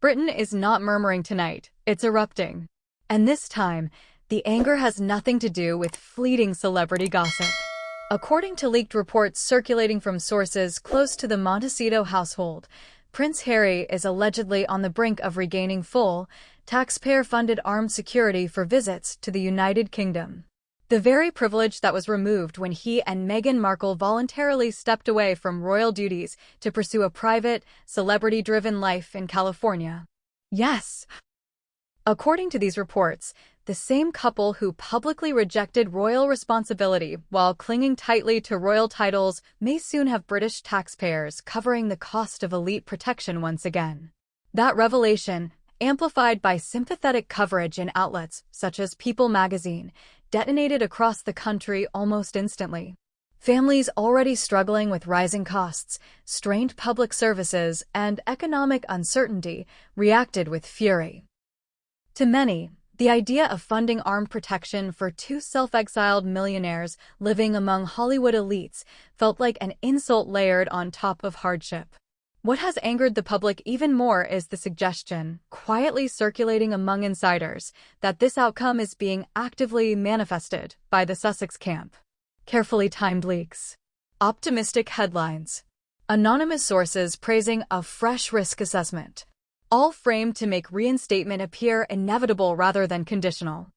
Britain is not murmuring tonight, it's erupting. And this time, the anger has nothing to do with fleeting celebrity gossip. According to leaked reports circulating from sources close to the Montecito household, Prince Harry is allegedly on the brink of regaining full, taxpayer-funded armed security for visits to the United Kingdom. The very privilege that was removed when he and Meghan Markle voluntarily stepped away from royal duties to pursue a private, celebrity-driven life in California. Yes. According to these reports, the same couple who publicly rejected royal responsibility while clinging tightly to royal titles may soon have British taxpayers covering the cost of elite protection once again. That revelation, amplified by sympathetic coverage in outlets such as People magazine, detonated across the country almost instantly. Families already struggling with rising costs, strained public services, and economic uncertainty reacted with fury. To many, the idea of funding armed protection for two self-exiled millionaires living among Hollywood elites felt like an insult layered on top of hardship. What has angered the public even more is the suggestion, quietly circulating among insiders, that this outcome is being actively manifested by the Sussex camp. Carefully timed leaks. Optimistic headlines. Anonymous sources praising a fresh risk assessment. All framed to make reinstatement appear inevitable rather than conditional.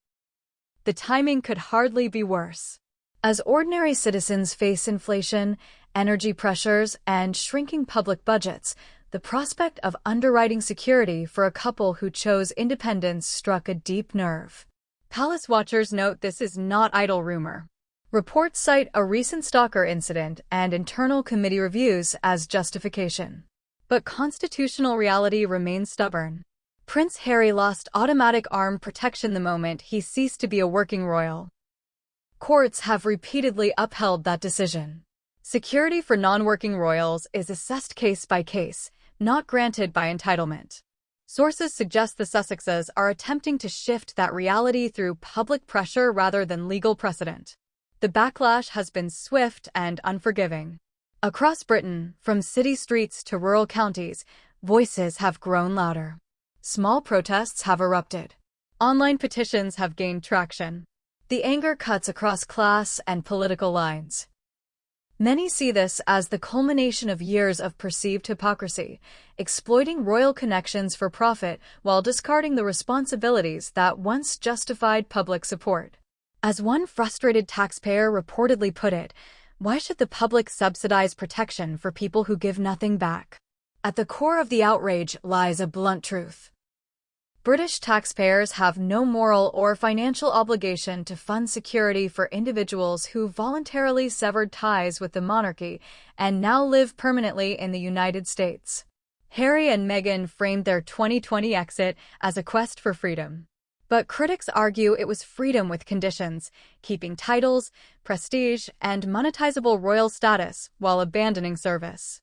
The timing could hardly be worse. As ordinary citizens face inflation, energy pressures, and shrinking public budgets, the prospect of underwriting security for a couple who chose independence struck a deep nerve. Palace watchers note this is not idle rumor. Reports cite a recent stalker incident and internal committee reviews as justification. But constitutional reality remains stubborn. Prince Harry lost automatic armed protection the moment he ceased to be a working royal. Courts have repeatedly upheld that decision. Security for non-working royals is assessed case by case, not granted by entitlement. Sources suggest the Sussexes are attempting to shift that reality through public pressure rather than legal precedent. The backlash has been swift and unforgiving. Across Britain, from city streets to rural counties, voices have grown louder. Small protests have erupted. Online petitions have gained traction. The anger cuts across class and political lines. Many see this as the culmination of years of perceived hypocrisy, exploiting royal connections for profit while discarding the responsibilities that once justified public support. As one frustrated taxpayer reportedly put it, why should the public subsidize protection for people who give nothing back? At the core of the outrage lies a blunt truth. British taxpayers have no moral or financial obligation to fund security for individuals who voluntarily severed ties with the monarchy and now live permanently in the United States. Harry and Meghan framed their 2020 exit as a quest for freedom. But critics argue it was freedom with conditions, keeping titles, prestige, and monetizable royal status while abandoning service.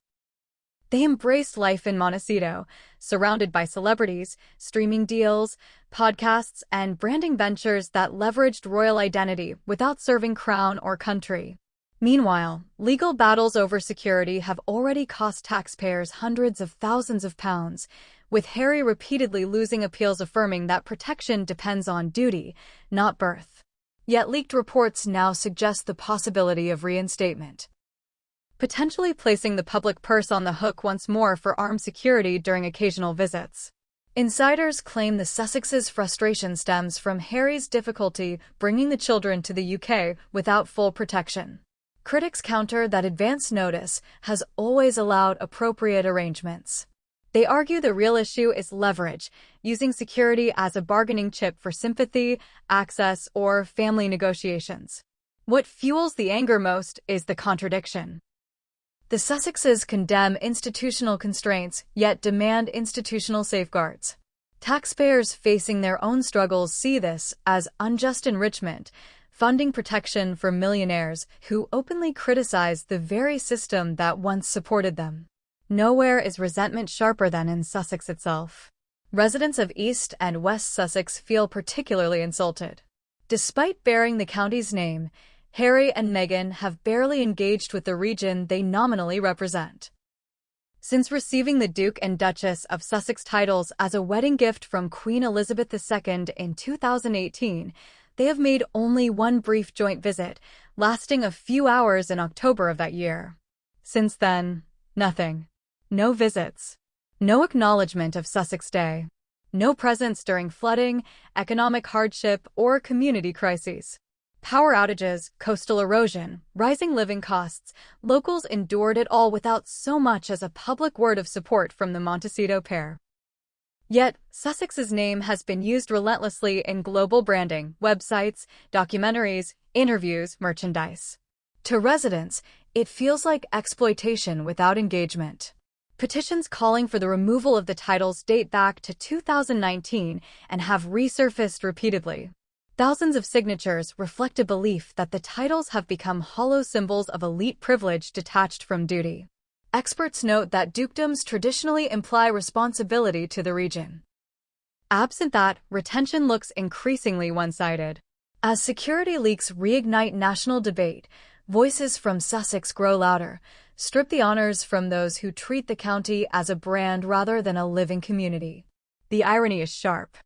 They embraced life in Montecito, surrounded by celebrities, streaming deals, podcasts, and branding ventures that leveraged royal identity without serving crown or country. Meanwhile, legal battles over security have already cost taxpayers hundreds of thousands of pounds, with Harry repeatedly losing appeals affirming that protection depends on duty, not birth. Yet leaked reports now suggest the possibility of reinstatement, potentially placing the public purse on the hook once more for armed security during occasional visits. Insiders claim the Sussexes' frustration stems from Harry's difficulty bringing the children to the UK without full protection. Critics counter that advance notice has always allowed appropriate arrangements. They argue the real issue is leverage, using security as a bargaining chip for sympathy, access, or family negotiations. What fuels the anger most is the contradiction. The Sussexes condemn institutional constraints, yet demand institutional safeguards. Taxpayers facing their own struggles see this as unjust enrichment, funding protection for millionaires who openly criticize the very system that once supported them. Nowhere is resentment sharper than in Sussex itself. Residents of East and West Sussex feel particularly insulted. Despite bearing the county's name, Harry and Meghan have barely engaged with the region they nominally represent. Since receiving the Duke and Duchess of Sussex titles as a wedding gift from Queen Elizabeth II in 2018, they have made only one brief joint visit, lasting a few hours in October of that year. Since then, nothing. No visits. No acknowledgement of Sussex Day. No presence during flooding, economic hardship, or community crises. Power outages, coastal erosion, rising living costs, locals endured it all without so much as a public word of support from the Montecito pair. Yet, Sussex's name has been used relentlessly in global branding, websites, documentaries, interviews, merchandise. To residents, it feels like exploitation without engagement. Petitions calling for the removal of the titles date back to 2019 and have resurfaced repeatedly. Thousands of signatures reflect a belief that the titles have become hollow symbols of elite privilege detached from duty. Experts note that dukedoms traditionally imply responsibility to the region. Absent that, retention looks increasingly one-sided. As security leaks reignite national debate, voices from Sussex grow louder, strip the honors from those who treat the county as a brand rather than a living community. The irony is sharp.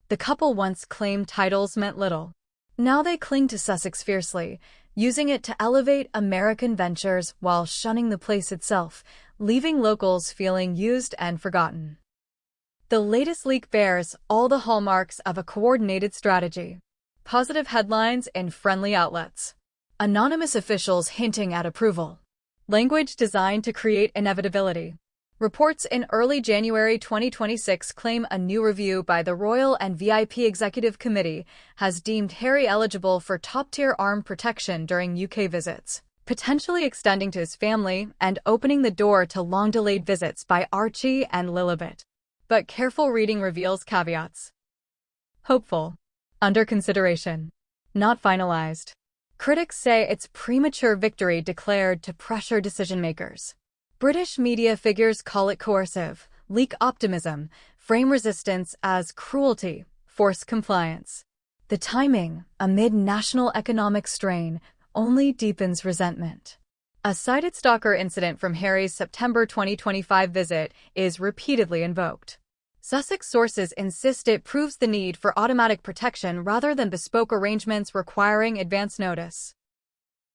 The couple once claimed titles meant little. Now they cling to Sussex fiercely, using it to elevate American ventures while shunning the place itself, leaving locals feeling used and forgotten. The latest leak bears all the hallmarks of a coordinated strategy. Positive headlines in friendly outlets. Anonymous officials hinting at approval. Language designed to create inevitability. Reports in early January 2026 claim a new review by the Royal and VIP Executive Committee has deemed Harry eligible for top-tier armed protection during UK visits, potentially extending to his family and opening the door to long-delayed visits by Archie and Lilibet. But careful reading reveals caveats. Hopeful. Under consideration. Not finalized. Critics say it's premature victory declared to pressure decision-makers. British media figures call it coercive, leak optimism, frame resistance as cruelty, force compliance. The timing, amid national economic strain, only deepens resentment. A cited stalker incident from Harry's September 2025 visit is repeatedly invoked. Sussex sources insist it proves the need for automatic protection rather than bespoke arrangements requiring advance notice.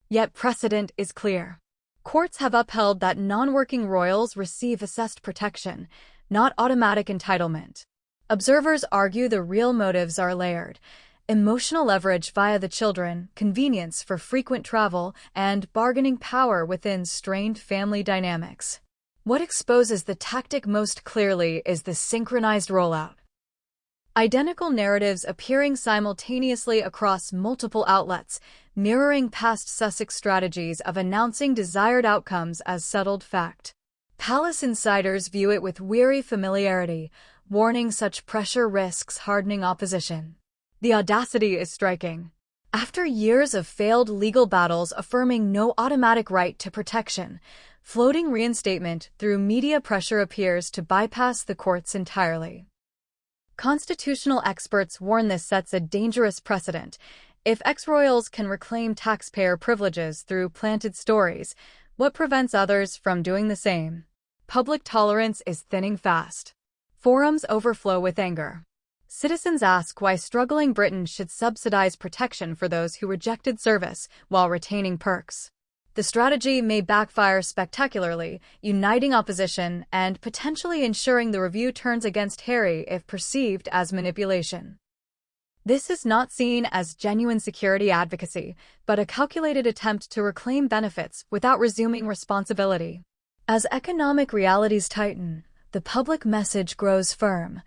Yet precedent is clear. Courts have upheld that non-working royals receive assessed protection, not automatic entitlement. Observers argue the real motives are layered: emotional leverage via the children, convenience for frequent travel, and bargaining power within strained family dynamics. What exposes the tactic most clearly is the synchronized rollout. Identical narratives appearing simultaneously across multiple outlets, mirroring past Sussex strategies of announcing desired outcomes as settled fact. Palace insiders view it with weary familiarity, warning such pressure risks hardening opposition. The audacity is striking. After years of failed legal battles affirming no automatic right to protection, floating reinstatement through media pressure appears to bypass the courts entirely. Constitutional experts warn this sets a dangerous precedent. If ex-royals can reclaim taxpayer privileges through planted stories, what prevents others from doing the same? Public tolerance is thinning fast. Forums overflow with anger. Citizens ask why struggling Britain should subsidize protection for those who rejected service while retaining perks. The strategy may backfire spectacularly, uniting opposition and potentially ensuring the review turns against Harry if perceived as manipulation. This is not seen as genuine security advocacy, but a calculated attempt to reclaim benefits without resuming responsibility. As economic realities tighten, the public message grows firm.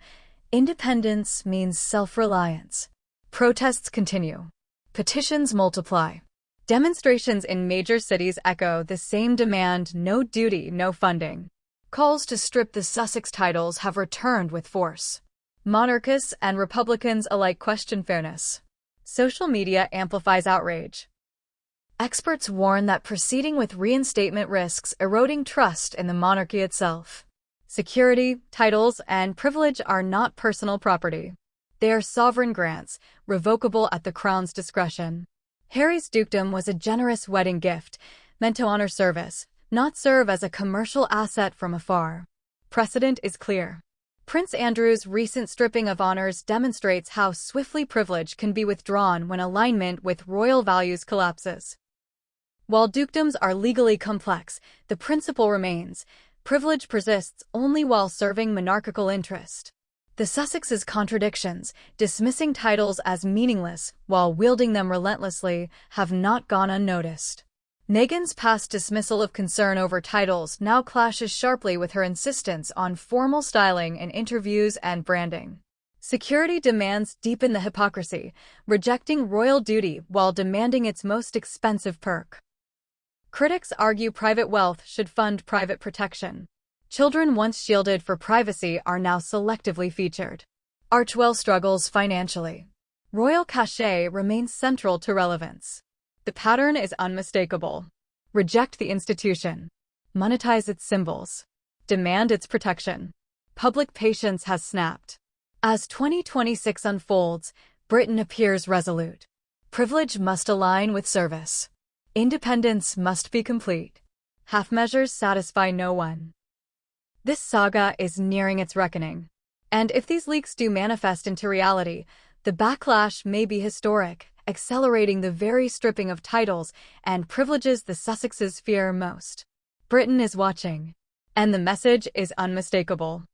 Independence means self-reliance. Protests continue. Petitions multiply. Demonstrations in major cities echo the same demand: no duty, no funding. Calls to strip the Sussex titles have returned with force. Monarchists and Republicans alike question fairness. Social media amplifies outrage. Experts warn that proceeding with reinstatement risks eroding trust in the monarchy itself. Security, titles, and privilege are not personal property. They are sovereign grants, revocable at the Crown's discretion. Harry's dukedom was a generous wedding gift, meant to honor service, not serve as a commercial asset from afar. Precedent is clear. Prince Andrew's recent stripping of honors demonstrates how swiftly privilege can be withdrawn when alignment with royal values collapses. While dukedoms are legally complex, the principle remains: privilege persists only while serving monarchical interest. The Sussexes' contradictions, dismissing titles as meaningless while wielding them relentlessly, have not gone unnoticed. Meghan's past dismissal of concern over titles now clashes sharply with her insistence on formal styling in interviews and branding. Security demands deepen the hypocrisy, rejecting royal duty while demanding its most expensive perk. Critics argue private wealth should fund private protection. Children once shielded for privacy are now selectively featured. Archewell struggles financially. Royal cachet remains central to relevance. The pattern is unmistakable. Reject the institution. Monetize its symbols. Demand its protection. Public patience has snapped. As 2026 unfolds, Britain appears resolute. Privilege must align with service. Independence must be complete. Half measures satisfy no one. This saga is nearing its reckoning. And if these leaks do manifest into reality, the backlash may be historic, accelerating the very stripping of titles and privileges the Sussexes fear most. Britain is watching, and the message is unmistakable.